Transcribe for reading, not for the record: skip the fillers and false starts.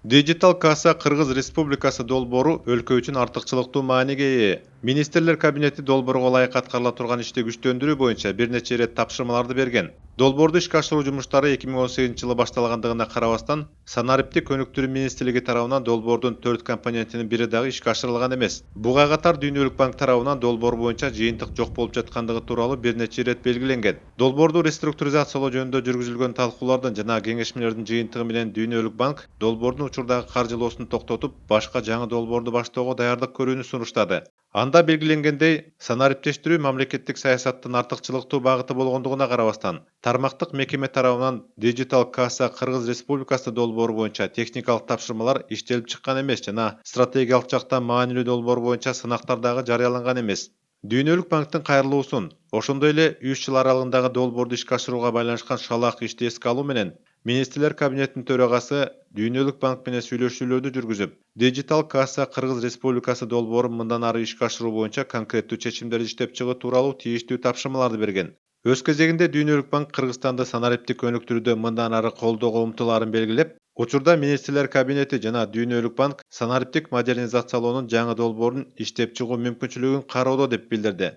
Digital kassa Кыргыз Республикасы долбоору өлкө үчүн артыкчылыктуу мааниге ээ. Министрлер кабинети долбоорго ылайык аткарыла турган ишти күчтөндүрүү боюнча бир нече ирет тапшырмаларды берген. Долбоорду ишке ашыруу жумуштары 2018-жылы башталгандыгына карабастан, санариптик өнүктүрүү министрлиги тарабынан долбоордун 4 компонентинин бири дагы ишке ашырылган эмес. Буга катар Дүйнөлүк банк тарабынан долбоор боюнча жыйынтык жок болуп жаткандыгы тууралуу бир нече ирет белгиленген. Долбоорду реструктуризациялоо жөнүндө жүргүзүлгөн талкуулардын жана кеңешмелердин жыйынтыгы менен Дүйнөлүк банк долбоордун учурдагы каржылоосун токтотуп, башка жаңы долбоорду баштоого даярдык көрүүнү сунуштады. Анда белгиленгендей, санариптештирүү мамлекеттик саясаттын артыкчылыктуу багыты болгондугуна карабастан, тармактык мекеме тарабынан Digital касса Кыргыз Республикасы долбоору боюнча техникалык тапшырмалар иштелип чыккан эмес жана стратегиялык жактан маанилүү долбоор боюнча сынактар дагы жарыяланган эмес. Дүйнөлүк банктын кайрылуусун, ошондой эле 3 жыл аралыгындагы долбоорду ишке ашырууга байланышкан шалаак ишти эске алуу менен, Министрлер кабинетинин төрагасы Дүйнөлүк банк менен сүйлөшүүлөрдү жүргүзүп, Digital касса Кыргыз Республикасы долбоорун мындан ары ишке ашыруу боюнча конкреттүү чечимдер иштеп чыгуу тууралуу тийиштүү тапшырмаларды берген. Өз кезегинде Дүйнөлүк банк Кыргызстанды санариптик өнүктүрүүдө мындан ары колдоого умтулаарын белгилеп, учурда Министрлер кабинети жана Дүйнөлүк банк санариптик модернизациялоонун жаңы долбоорун иштеп чыгуу мүмкүнчүлүгүн кароодо деп билдирди.